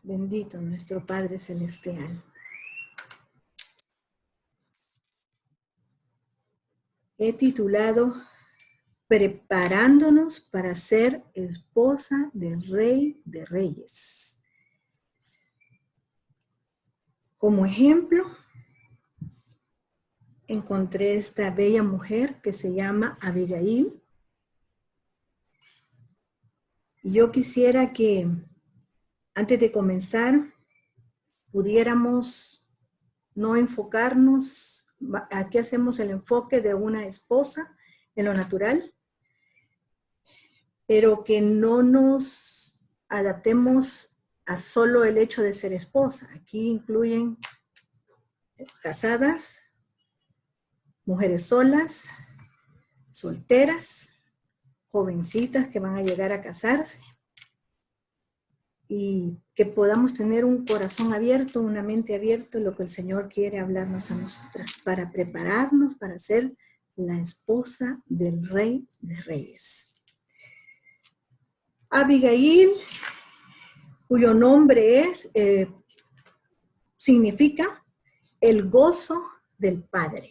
Bendito nuestro Padre Celestial. He titulado Preparándonos para ser esposa del Rey de Reyes. Como ejemplo, encontré esta bella mujer que se llama Abigail. Y yo quisiera que antes de comenzar pudiéramos no enfocarnos, aquí hacemos el enfoque de una esposa en lo natural, pero que no nos adaptemos a solo el hecho de ser esposa. Aquí incluyen casadas, mujeres solas, solteras, jovencitas que van a llegar a casarse, y que podamos tener un corazón abierto, una mente abierta, lo que el Señor quiere hablarnos a nosotras, para prepararnos para ser la esposa del Rey de Reyes. Abigail, cuyo nombre significa el gozo del Padre.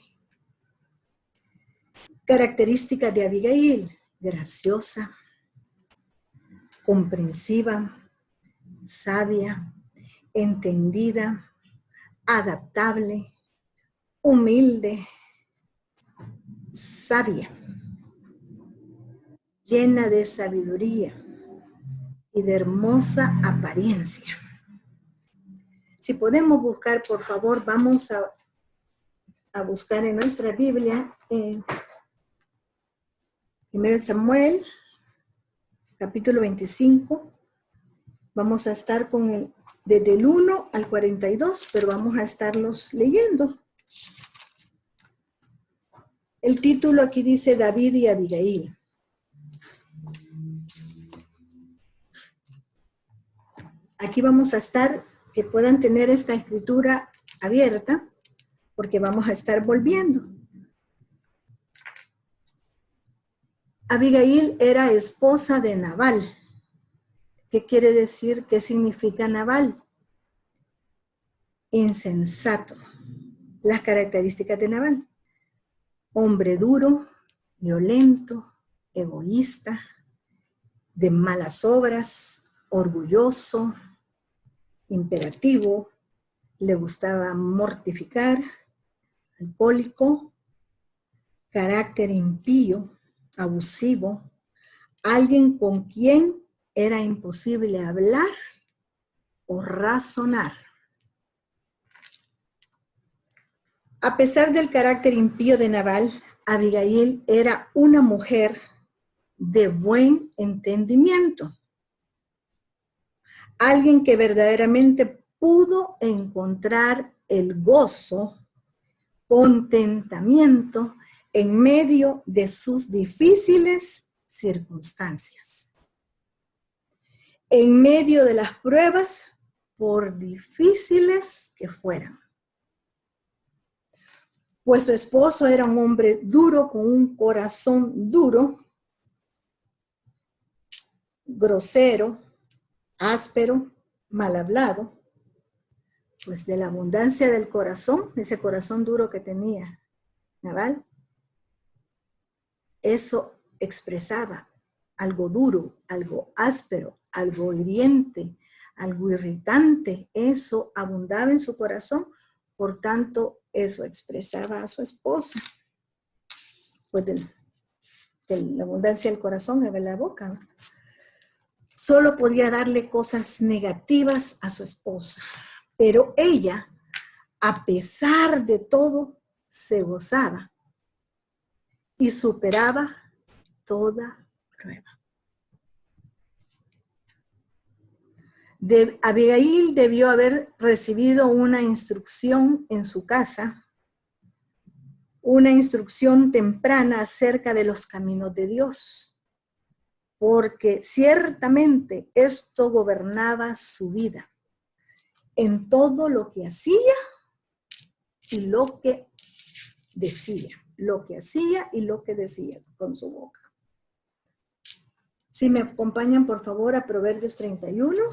Características de Abigail: graciosa, comprensiva, sabia, entendida, adaptable, humilde, sabia, llena de sabiduría y de hermosa apariencia. Si podemos buscar, por favor, vamos a buscar en nuestra Biblia, en 1 Samuel, capítulo 25. Vamos a estar desde el 1 al 42, pero vamos a estarlos leyendo. El título aquí dice David y Abigail. Aquí vamos a estar, que puedan tener esta escritura abierta, porque vamos a estar volviendo. Abigail era esposa de Nabal. ¿Qué quiere decir? ¿Qué significa Nabal? Insensato. Las características de Nabal: hombre duro, violento, egoísta, de malas obras, orgulloso, imperativo, le gustaba mortificar, alcohólico, carácter impío, abusivo, alguien con quien era imposible hablar o razonar. A pesar del carácter impío de Nabal, Abigail era una mujer de buen entendimiento. Alguien que verdaderamente pudo encontrar el gozo, contentamiento en medio de sus difíciles circunstancias. En medio de las pruebas, por difíciles que fueran. Pues su esposo era un hombre duro, con un corazón duro, grosero, áspero, mal hablado. Pues de la abundancia del corazón, ese corazón duro que tenía Nabal, eso expresaba algo duro, algo áspero, algo hiriente, algo irritante. Eso abundaba en su corazón, por tanto, eso expresaba a su esposa. Pues de la abundancia del corazón es de la boca. Solo podía darle cosas negativas a su esposa, pero ella, a pesar de todo, se gozaba y superaba toda prueba. Abigail debió haber recibido una instrucción en su casa, una instrucción temprana acerca de los caminos de Dios, porque ciertamente esto gobernaba su vida en todo lo que hacía y lo que decía. Lo que hacía y lo que decía con su boca. Si me acompañan, por favor, a Proverbios 31.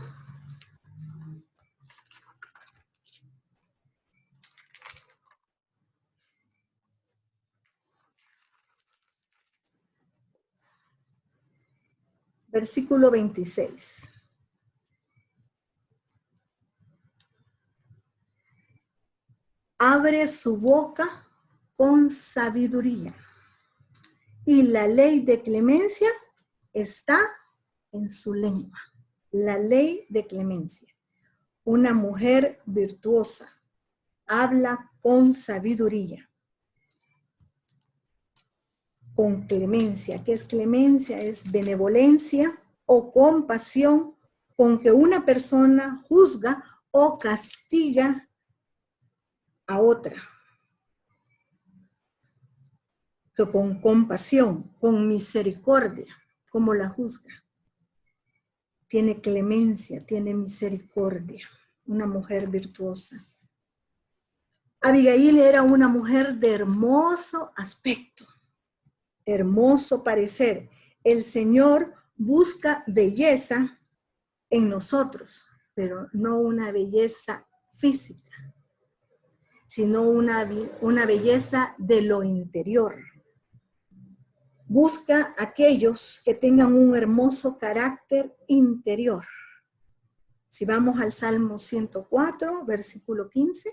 Versículo 26. Abre su boca con sabiduría, y la ley de clemencia está en su lengua. La ley de clemencia. Una mujer virtuosa habla con sabiduría, con clemencia. ¿Qué es clemencia? Es benevolencia o compasión con que una persona juzga o castiga a otra. Que con compasión, con misericordia, como la juzga. Tiene clemencia, tiene misericordia. Una mujer virtuosa. Abigail era una mujer de hermoso aspecto, hermoso parecer. El Señor busca belleza en nosotros, pero no una belleza física, sino una belleza de lo interior. Busca aquellos que tengan un hermoso carácter interior. Si vamos al Salmo 104, versículo 15,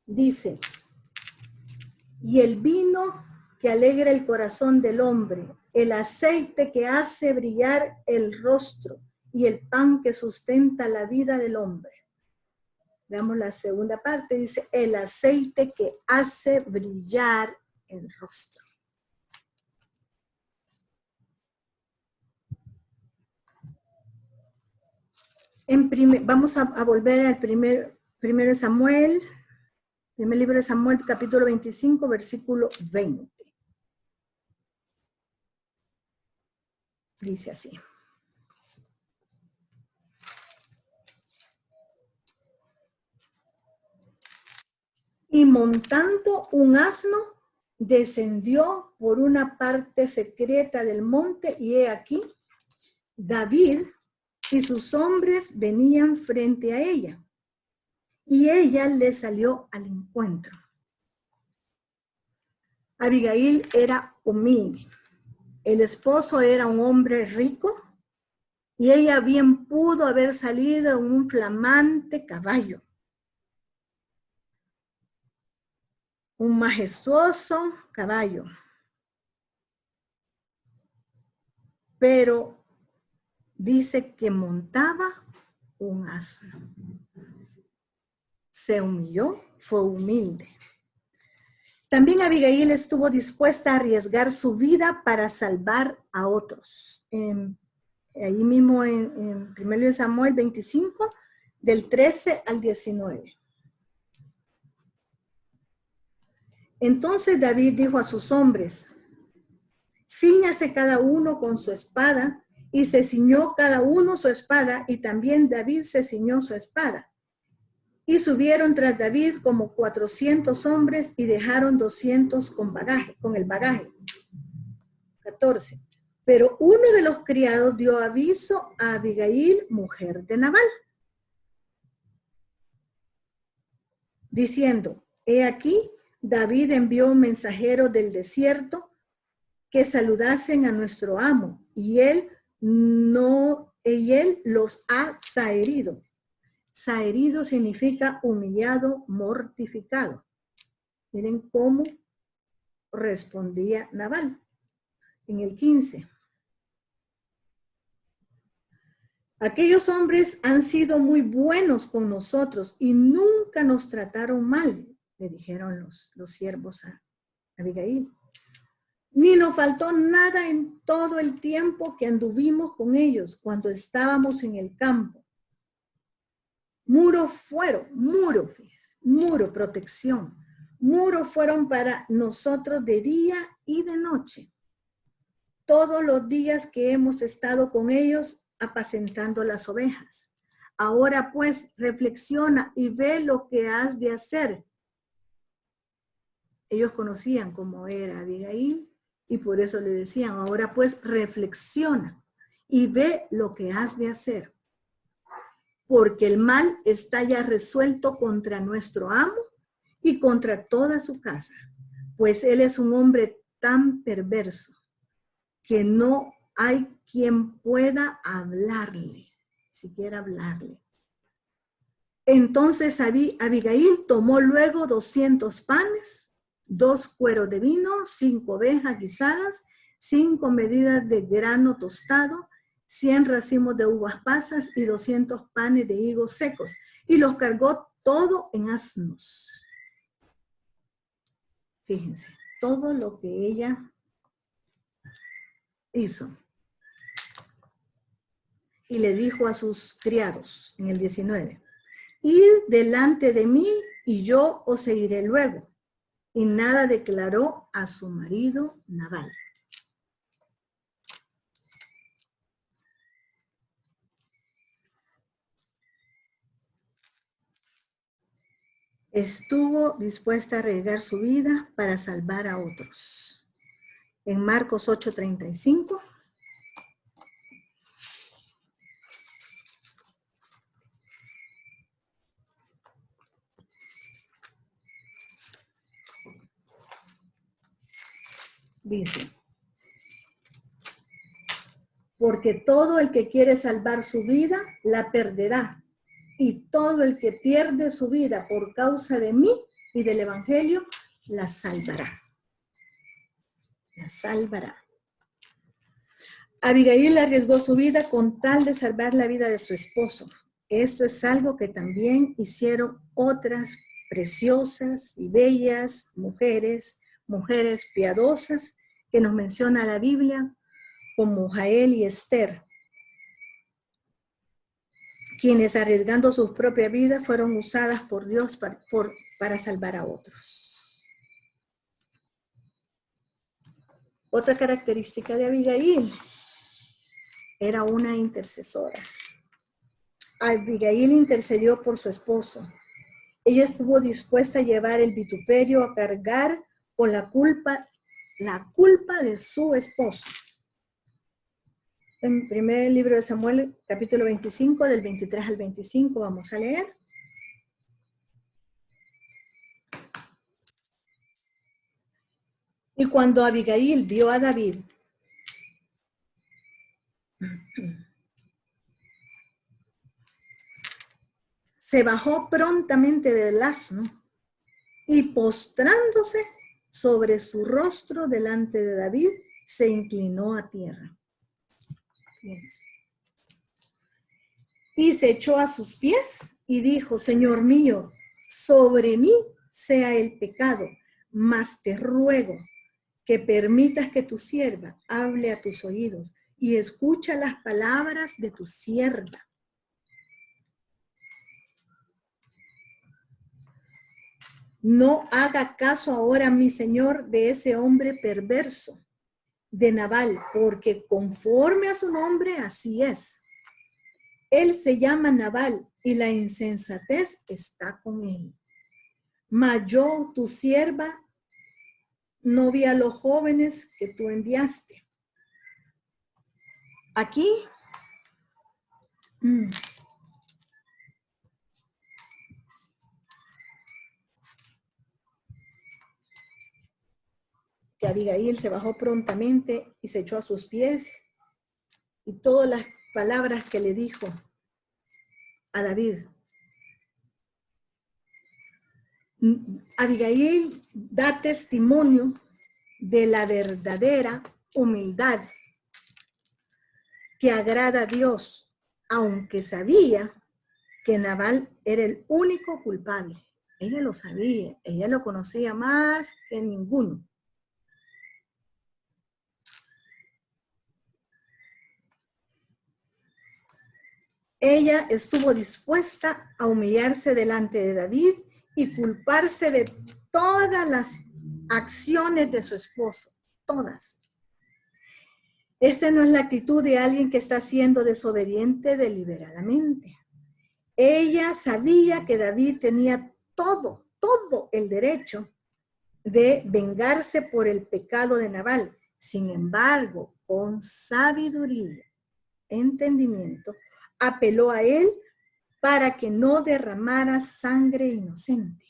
dice, y el vino que alegra el corazón del hombre, el aceite que hace brillar el rostro y el pan que sustenta la vida del hombre. Veamos la segunda parte, dice, el aceite que hace brillar el rostro. Vamos a volver al primer Samuel, primer libro de Samuel, capítulo 25, versículo 20. Dice así. Y montando un asno, descendió por una parte secreta del monte, y he aquí, David y sus hombres venían frente a ella, y ella le salió al encuentro. Abigail era humilde. El esposo era un hombre rico, y ella bien pudo haber salido en un flamante caballo. Un majestuoso caballo. Pero dice que montaba un asno. Se humilló, fue humilde. También Abigail estuvo dispuesta a arriesgar su vida para salvar a otros. Ahí mismo en 1 Samuel 25, del 13 al 19. Entonces David dijo a sus hombres, cíñase cada uno con su espada, y se ciñó cada uno su espada, y también David se ciñó su espada. Y subieron tras David como 400 hombres y dejaron 200 con el bagaje. 14. Pero uno de los criados dio aviso a Abigail, mujer de Nabal, diciendo, he aquí, David envió un mensajero del desierto que saludasen a nuestro amo, y él los ha zaherido. Zaherido significa humillado, mortificado. Miren cómo respondía Nabal. En el 15. Aquellos hombres han sido muy buenos con nosotros y nunca nos trataron mal, le dijeron los siervos a Abigail. Ni nos faltó nada en todo el tiempo que anduvimos con ellos cuando estábamos en el campo. Muros fueron, muro, protección. Muros fueron para nosotros de día y de noche. Todos los días que hemos estado con ellos apacentando las ovejas. Ahora pues reflexiona y ve lo que has de hacer. Ellos conocían cómo era Abigail y por eso le decían, ahora pues reflexiona y ve lo que has de hacer. Porque el mal está ya resuelto contra nuestro amo y contra toda su casa, pues él es un hombre tan perverso. que no hay quien pueda hablarle, siquiera hablarle. Entonces Abigail tomó luego 200 panes, 2 cueros de vino, 5 ovejas guisadas, 5 medidas de grano tostado, 100 racimos de uvas pasas y 200 panes de higos secos, y los cargó todo en asnos. Fíjense, todo lo que ella hizo. Y le dijo a sus criados, en el 19, id delante de mí y yo os seguiré luego. Y nada declaró a su marido Nabal. Estuvo dispuesta a arriesgar su vida para salvar a otros. En Marcos 8:35. Dice, porque todo el que quiere salvar su vida, la perderá. Y todo el que pierde su vida por causa de mí y del evangelio, la salvará. La salvará. Abigail arriesgó su vida con tal de salvar la vida de su esposo. Esto es algo que también hicieron otras preciosas y bellas mujeres piadosas que nos menciona la Biblia, como Jael y Esther, quienes arriesgando sus propias vidas fueron usadas por Dios para salvar a otros. Otra característica de Abigail, era una intercesora. Abigail intercedió por su esposo. Ella estuvo dispuesta a llevar el vituperio, a cargar con la culpa de su esposo. En el primer libro de Samuel, capítulo 25, del 23 al 25, vamos a leer. Y cuando Abigail vio a David, se bajó prontamente del asno y postrándose sobre su rostro delante de David, se inclinó a tierra. Fíjense. Y se echó a sus pies y dijo, Señor mío, sobre mí sea el pecado, mas te ruego que permitas que tu sierva hable a tus oídos y escucha las palabras de tu sierva. No haga caso ahora, mi señor, de ese hombre perverso, de Nabal, porque conforme a su nombre, así es. Él se llama Nabal y la insensatez está con él. Mas yo, tu sierva, no vi a los jóvenes que tú enviaste. Aquí, que Abigail se bajó prontamente y se echó a sus pies, y todas las palabras que le dijo a David. Abigail da testimonio de la verdadera humildad que agrada a Dios, aunque sabía que Nabal era el único culpable. Ella lo sabía, ella lo conocía más que ninguno. Ella estuvo dispuesta a humillarse delante de David y culparse de todas las acciones de su esposo, todas. Esta no es la actitud de alguien que está siendo desobediente deliberadamente. Ella sabía que David tenía todo el derecho de vengarse por el pecado de Nabal. Sin embargo, con sabiduría, entendimiento, apeló a él para que no derramara sangre inocente.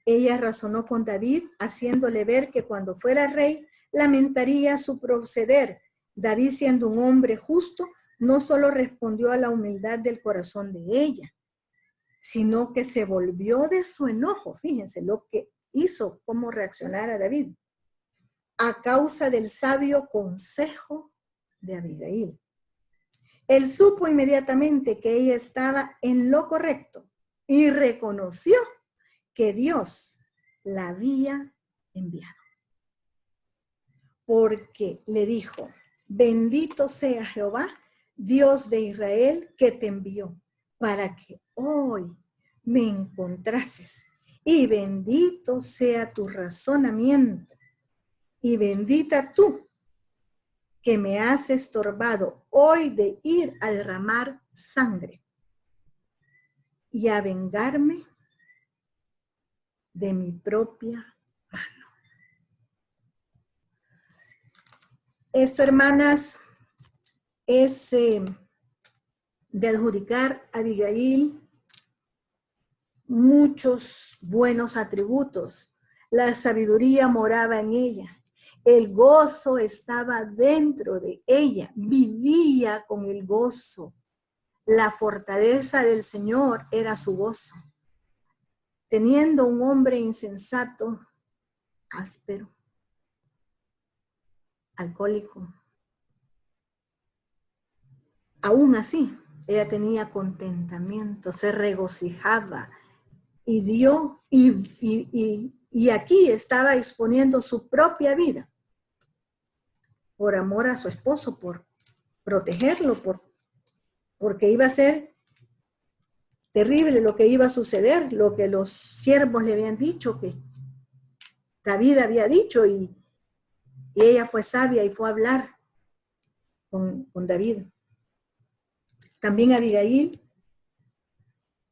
Ella razonó con David, haciéndole ver que cuando fuera rey, lamentaría su proceder David, siendo un hombre justo, no solo respondió a la humildad del corazón de ella, sino que se volvió de su enojo. Fíjense lo que hizo, cómo reaccionar a David, a causa del sabio consejo de Abigail. Él supo inmediatamente que ella estaba en lo correcto y reconoció que Dios la había enviado. Porque le dijo, bendito sea Jehová, Dios de Israel, que te envió, para que hoy me encontrases. Y bendito sea tu razonamiento, y bendita tú, que me has estorbado hoy de ir a derramar sangre y a vengarme de mi propia mano. Esto, hermanas, es de adjudicar a Abigail muchos buenos atributos. La sabiduría moraba en ella. El gozo estaba dentro de ella. Vivía con el gozo. La fortaleza del Señor era su gozo. Teniendo un hombre insensato, áspero, alcohólico, aún así, ella tenía contentamiento, se regocijaba y dio, y aquí estaba exponiendo su propia vida por amor a su esposo, por protegerlo, porque iba a ser terrible lo que iba a suceder, lo que los siervos le habían dicho, que David había dicho, y ella fue sabia y fue a hablar con David. También Abigail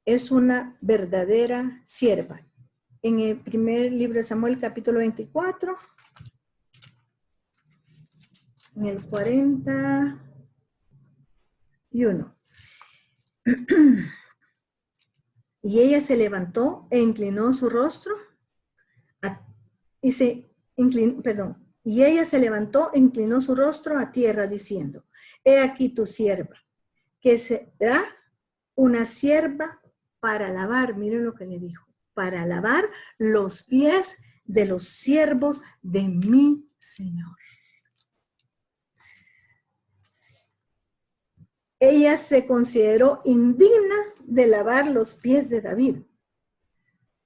es una verdadera sierva. En el primer libro de Samuel, capítulo 24, en el 41. Y ella se levantó e inclinó su rostro y ella se levantó e inclinó su rostro a tierra diciendo, he aquí tu sierva, que será una sierva para lavar, miren lo que le dijo, para lavar los pies de los siervos de mi Señor. Ella se consideró indigna de lavar los pies de David.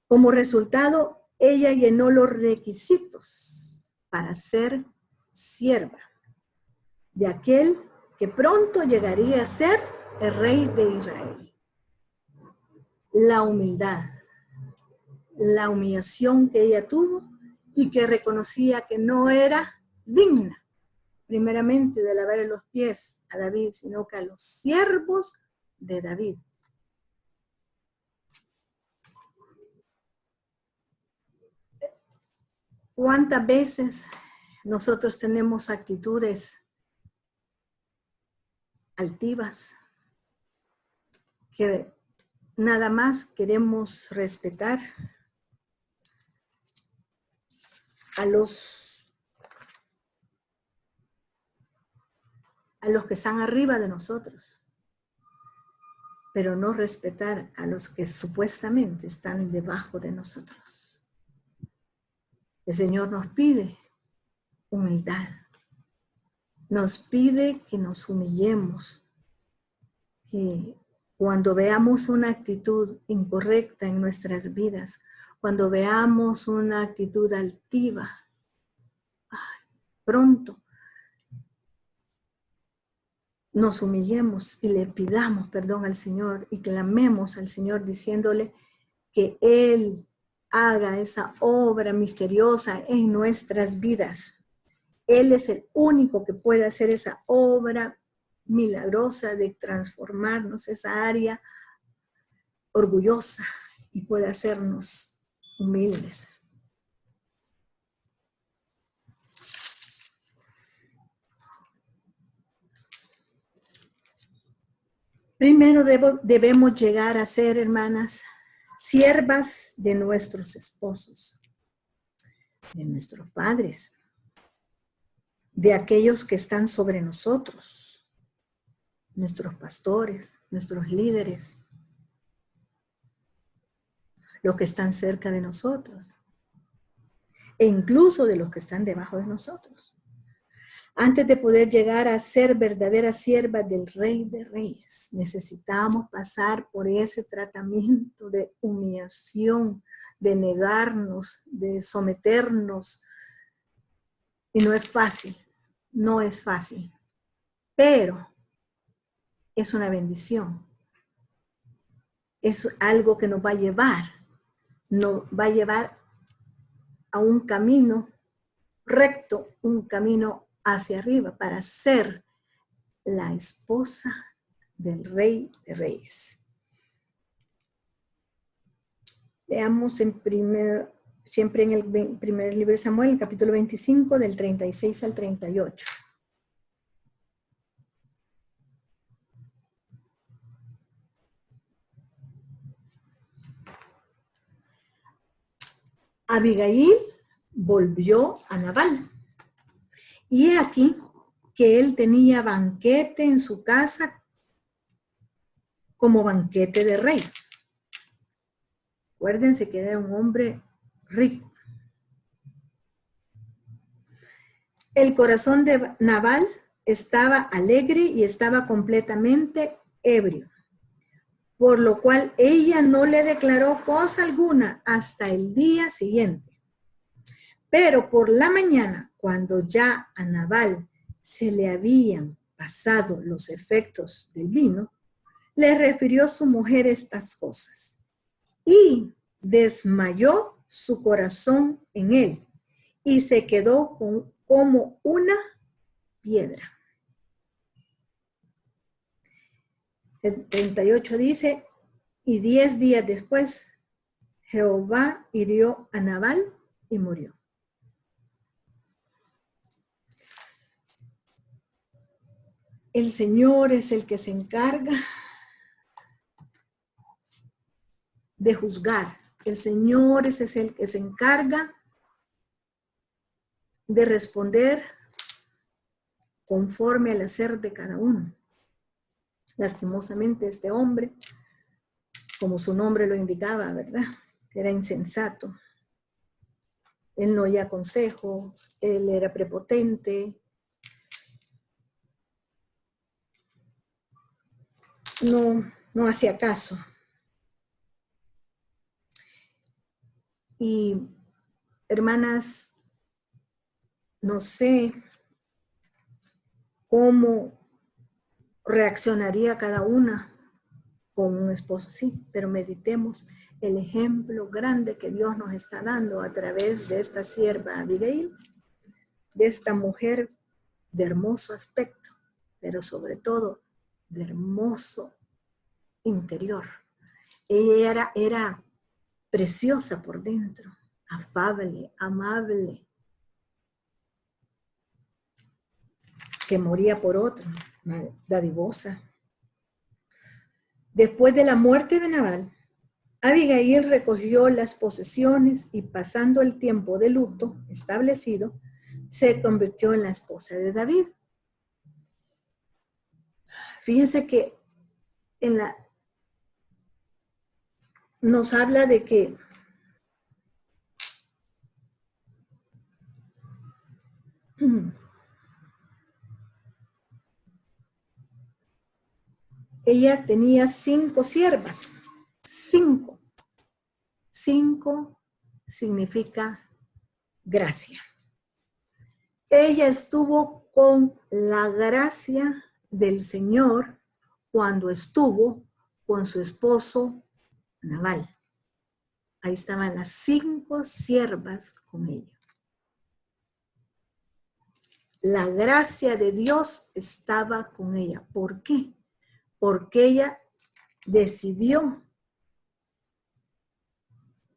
Como resultado, ella llenó los requisitos para ser sierva de aquel que pronto llegaría a ser el rey de Israel. La humildad, la humillación que ella tuvo y que reconocía que no era digna, primeramente, de lavar los pies a David, sino que a los siervos de David. ¿Cuántas veces nosotros tenemos actitudes altivas que nada más queremos respetar a los que están arriba de nosotros, pero no respetar a los que supuestamente están debajo de nosotros? El Señor nos pide humildad, nos pide que nos humillemos, que cuando veamos una actitud incorrecta en nuestras vidas, cuando veamos una actitud altiva, pronto nos humillemos y le pidamos perdón al Señor y clamemos al Señor diciéndole que Él haga esa obra misteriosa en nuestras vidas. Él es el único que puede hacer esa obra milagrosa de transformarnos, esa área orgullosa, y puede hacernos humildes. Primero debemos llegar a ser, hermanas, siervas de nuestros esposos, de nuestros padres, de aquellos que están sobre nosotros, nuestros pastores, nuestros líderes, los que están cerca de nosotros, e incluso de los que están debajo de nosotros. Antes de poder llegar a ser verdaderas siervas del Rey de Reyes, necesitamos pasar por ese tratamiento de humillación, de negarnos, de someternos. Y no es fácil, no es fácil, pero es una bendición. Es algo que nos va a llevar a un camino recto, un camino hacia arriba para ser la esposa del Rey de Reyes. Leamos siempre en el primer libro de Samuel, el capítulo 25, del 36 al 38. Abigail volvió a Nabal. Y he aquí que él tenía banquete en su casa como banquete de rey. Acuérdense que era un hombre rico. El corazón de Nabal estaba alegre y estaba completamente ebrio, por lo cual ella no le declaró cosa alguna hasta el día siguiente. Pero por la mañana, cuando ya a Nabal se le habían pasado los efectos del vino, le refirió su mujer estas cosas. Y desmayó su corazón en él y se quedó como una piedra. El 38 dice, y 10 días después, Jehová hirió a Nabal y murió. El Señor es el que se encarga de juzgar. El Señor es el que se encarga de responder conforme al hacer de cada uno. Lastimosamente este hombre, como su nombre lo indicaba, ¿verdad? Era insensato. Él no oía consejo, él era prepotente. No hacía caso. Y hermanas, no sé cómo reaccionaría cada una con un esposo así, pero meditemos el ejemplo grande que Dios nos está dando a través de esta sierva Abigail, de esta mujer de hermoso aspecto, pero sobre todo de hermoso interior. Ella era preciosa por dentro, afable, amable, que moría por otro, dadivosa. Después de la muerte de Nabal, Abigail recogió las posesiones y pasando el tiempo de luto establecido, se convirtió en la esposa de David. Fíjense que nos habla de que ella tenía 5 siervas. 5. 5 significa gracia. Ella estuvo con la gracia del Señor cuando estuvo con su esposo Nabal. Ahí estaban las 5 siervas con ella. La gracia de Dios estaba con ella. ¿Por qué? Porque ella decidió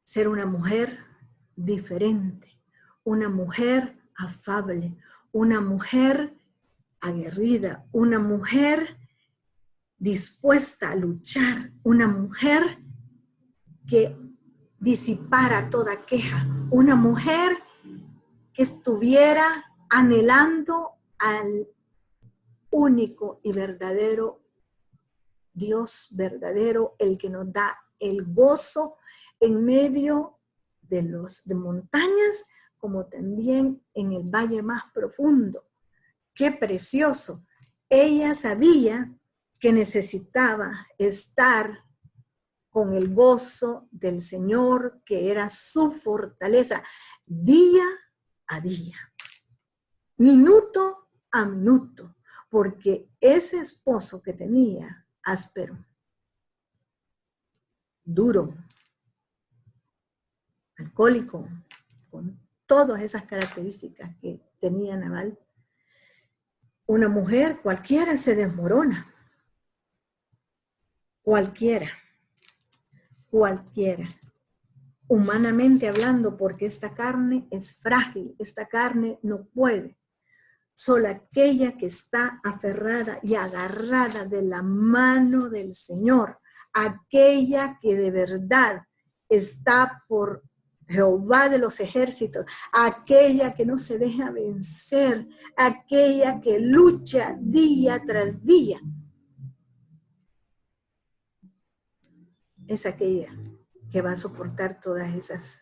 ser una mujer diferente, una mujer afable, una mujer aguerrida, una mujer dispuesta a luchar, una mujer que disipara toda queja, una mujer que estuviera anhelando al único y verdadero Dios verdadero, el que nos da el gozo en medio de montañas, como también en el valle más profundo. ¡Qué precioso! Ella sabía que necesitaba estar con el gozo del Señor, que era su fortaleza, día a día, minuto a minuto, porque ese esposo que tenía, áspero, duro, alcohólico, con todas esas características que tenía Nabal, una mujer cualquiera se desmorona, cualquiera, humanamente hablando, porque esta carne es frágil, esta carne no puede. Solo aquella que está aferrada y agarrada de la mano del Señor, aquella que de verdad está por Jehová de los ejércitos, aquella que no se deja vencer, aquella que lucha día tras día, es aquella que va a soportar todas esas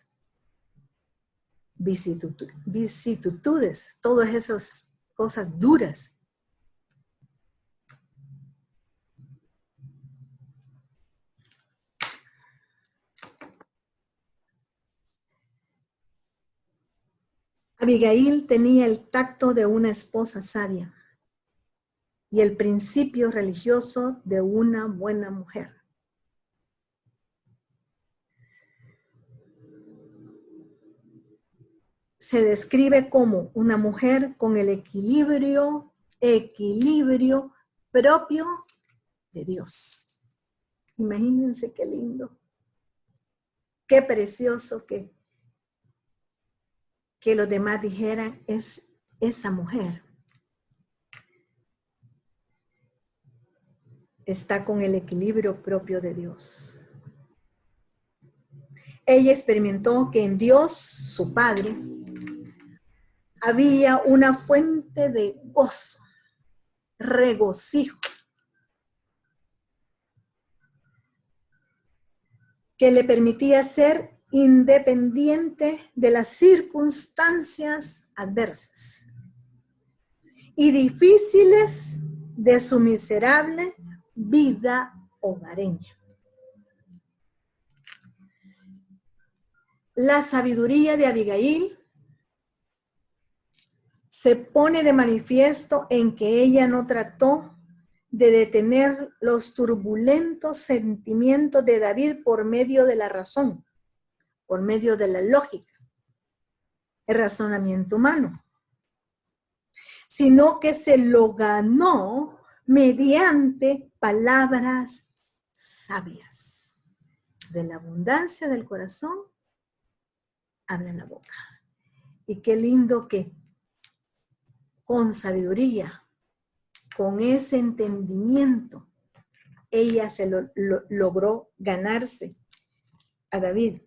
vicisitudes, todas esas cosas duras. Abigail tenía el tacto de una esposa sabia y el principio religioso de una buena mujer. Se describe como una mujer con el equilibrio propio de Dios. Imagínense qué lindo, qué precioso que los demás dijeran, es esa mujer. Está con el equilibrio propio de Dios. Ella experimentó que en Dios, su Padre, había una fuente de gozo, regocijo, que le permitía ser independiente de las circunstancias adversas y difíciles de su miserable vida hogareña. La sabiduría de Abigail se pone de manifiesto en que ella no trató de detener los turbulentos sentimientos de David por medio de la razón, por medio de la lógica, el razonamiento humano, sino que se lo ganó mediante palabras sabias. De la abundancia del corazón habla la boca. Y qué lindo que con sabiduría, con ese entendimiento, ella se logró ganarse a David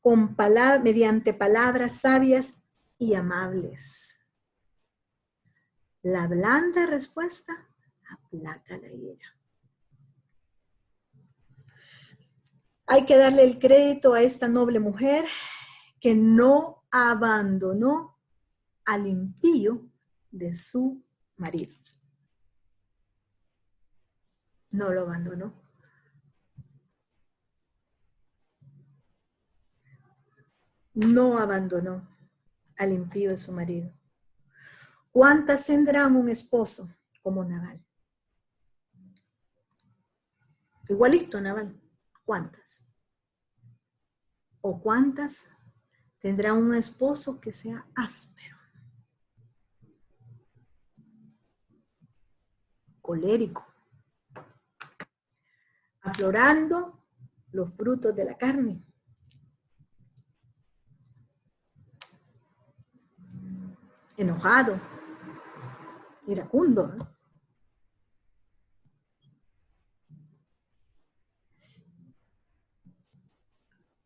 con mediante palabras sabias y amables. La blanda respuesta aplaca la ira. Hay que darle el crédito a esta noble mujer que no abandonó al impío de su marido. No lo abandonó. No abandonó al impío de su marido. ¿Cuántas tendrán un esposo como Nabal? Igualito a Nabal. ¿Cuántas? ¿O cuántas tendrán un esposo que sea áspero, colérico, aflorando los frutos de la carne? Enojado, iracundo, ¿eh?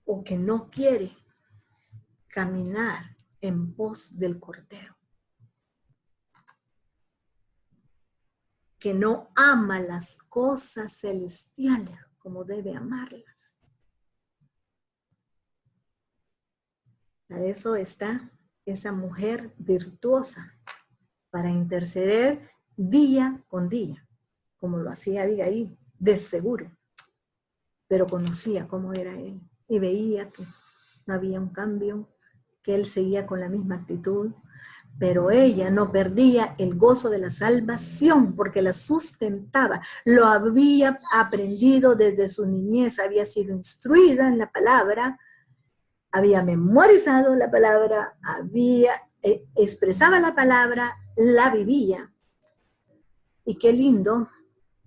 O que no quiere caminar en pos del Cordero. que no ama las cosas celestiales como debe amarlas. Para eso está esa mujer virtuosa, para interceder día con día, como lo hacía Abigail, de seguro, pero conocía cómo era él y veía que no había un cambio, que él seguía con la misma actitud, pero ella no perdía el gozo de la salvación porque la sustentaba. Lo había aprendido desde su niñez, había sido instruida en la palabra, había memorizado la palabra, expresaba la palabra, la vivía. Y qué lindo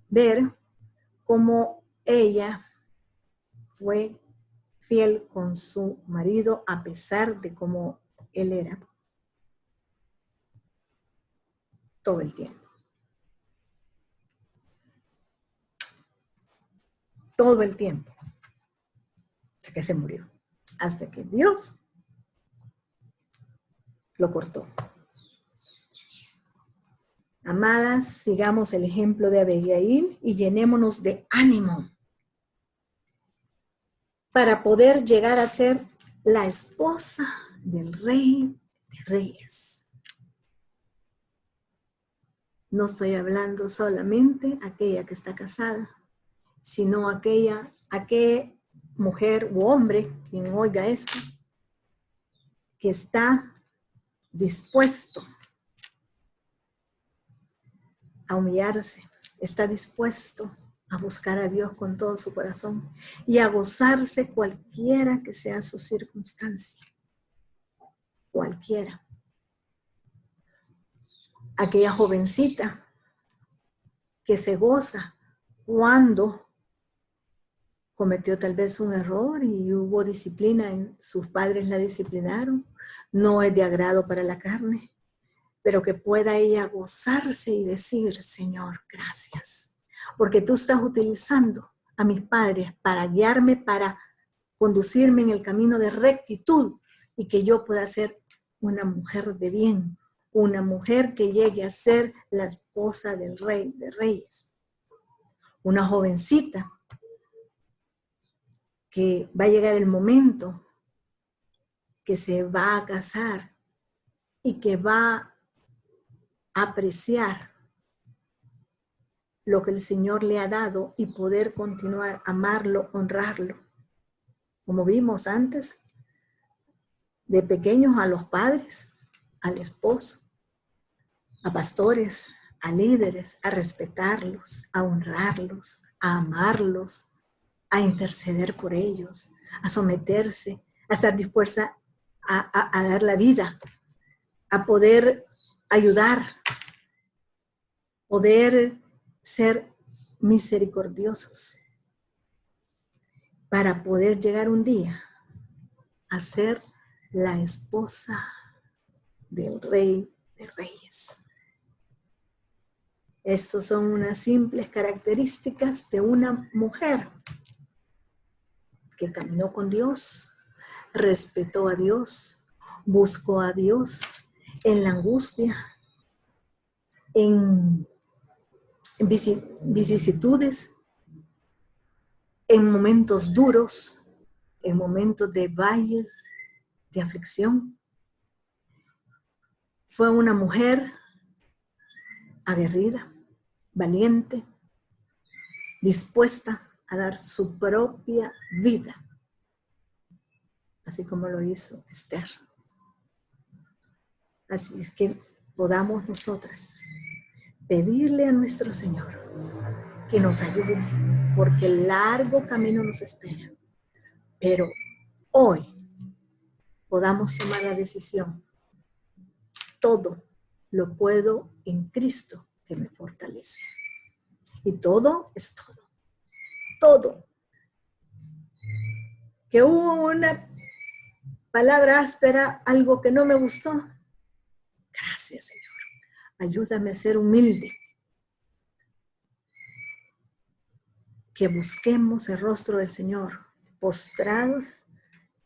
ver cómo ella fue fiel con su marido a pesar de cómo él era. Todo el tiempo. Todo el tiempo. Hasta que se murió. Hasta que Dios lo cortó. Amadas, sigamos el ejemplo de Abigail y llenémonos de ánimo para poder llegar a ser la esposa del Rey de Reyes. No estoy hablando solamente aquella que está casada, sino aquella mujer u hombre, quien oiga eso, que está dispuesto a humillarse, está dispuesto a buscar a Dios con todo su corazón y a gozarse cualquiera que sea su circunstancia, cualquiera. Aquella jovencita que se goza cuando cometió tal vez un error y hubo disciplina, sus padres la disciplinaron, no es de agrado para la carne, pero que pueda ella gozarse y decir, Señor, gracias, porque tú estás utilizando a mis padres para guiarme, para conducirme en el camino de rectitud y que yo pueda ser una mujer de bien, una mujer que llegue a ser la esposa del Rey de Reyes. Una jovencita que va a llegar el momento que se va a casar y que va a apreciar lo que el Señor le ha dado y poder continuar, amarlo, honrarlo. Como vimos antes, de pequeños a los padres, al esposo, a pastores, a líderes, a respetarlos, a honrarlos, a amarlos, a interceder por ellos, a someterse, a estar dispuesta a dar la vida, a poder ayudar, poder ser misericordiosos, para poder llegar un día a ser la esposa del Rey de Reyes. Estas son unas simples características de una mujer que caminó con Dios, respetó a Dios, buscó a Dios en la angustia, en vicisitudes, en momentos duros, en momentos de valles de aflicción. Fue una mujer aguerrida, valiente, dispuesta a dar su propia vida, así como lo hizo Esther. Así es que podamos nosotras pedirle a nuestro Señor que nos ayude, porque el largo camino nos espera. Pero hoy podamos tomar la decisión. Todo lo puedo en Cristo que me fortalece. Y todo es todo. Todo. Que hubo una palabra áspera, algo que no me gustó. Gracias, Señor. Ayúdame a ser humilde. Que busquemos el rostro del Señor, postrados,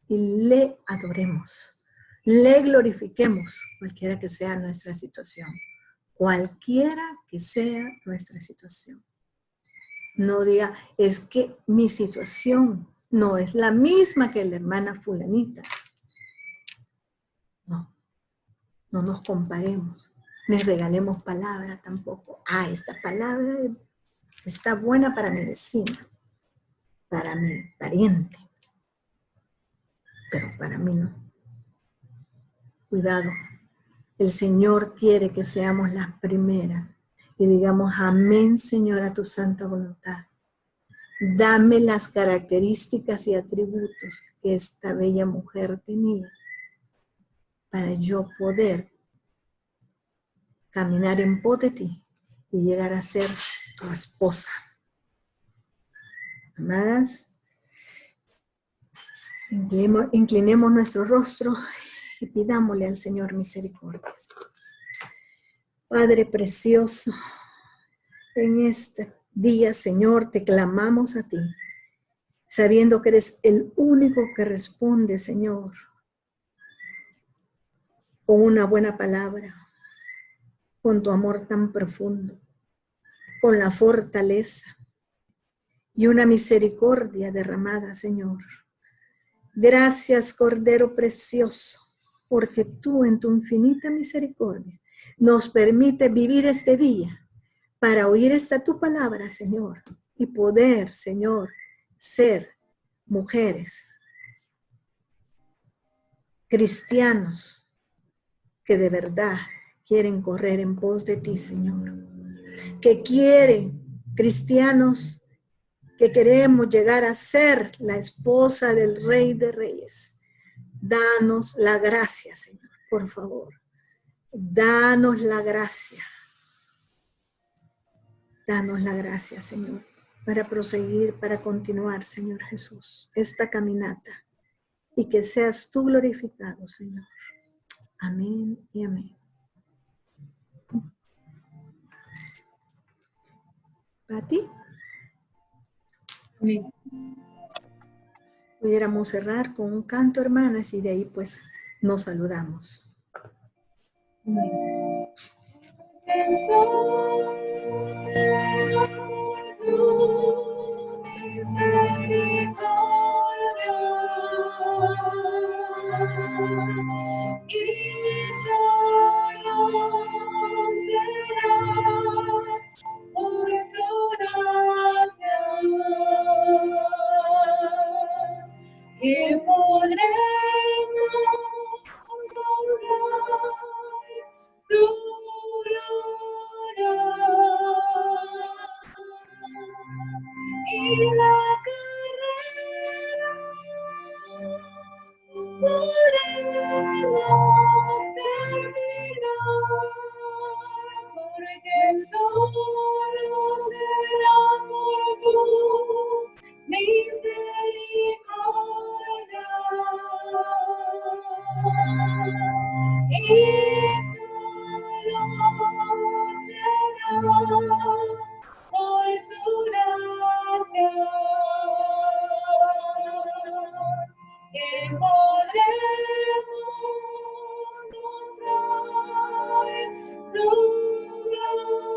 y le adoremos. Le glorifiquemos, cualquiera que sea nuestra situación. cualquiera que sea nuestra situación. No diga, es que mi situación no es la misma que la hermana fulanita. No, no nos comparemos, ni regalemos palabra tampoco. Ah, esta palabra está buena para mi vecina, para mi pariente, pero para mí no. Cuidado, el Señor quiere que seamos las primeras y digamos, amén, Señor, a tu santa voluntad. Dame las características y atributos que esta bella mujer tenía para yo poder caminar en pos de ti y llegar a ser tu esposa. Amadas, inclinemos nuestro rostro y pidámosle al Señor misericordia. Padre precioso, en este día, Señor, te clamamos a ti, sabiendo que eres el único que responde, Señor, con una buena palabra, con tu amor tan profundo, con la fortaleza y una misericordia derramada, Señor. Gracias, Cordero precioso, porque tú en tu infinita misericordia nos permite vivir este día para oír esta tu palabra, Señor, y poder, Señor, ser mujeres, cristianos que de verdad quieren correr en pos de ti, Señor, que quieren, cristianos que queremos llegar a ser la esposa del Rey de Reyes. Danos la gracia, Señor, por favor. Danos la gracia. Danos la gracia, Señor, para proseguir, para continuar, Señor Jesús, esta caminata. Y que seas tú glorificado, Señor. Amén y amén. Pati. Amén. Pudiéramos cerrar con un canto, hermanas, y de ahí pues nos saludamos. Amén. Solo será por tu misericordia y solo será por tu gracia que podremos mostrar tu gloria y la carrera podremos terminar, porque solo será por tu misericordia y solo será por tu gracia que podremos mostrar tu gloria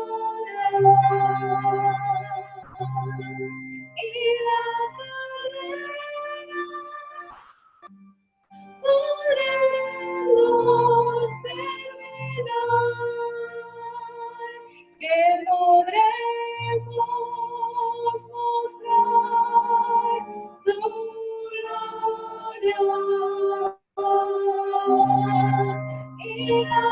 y la carrera podremos terminar, que podremos mostrar tu gloria y la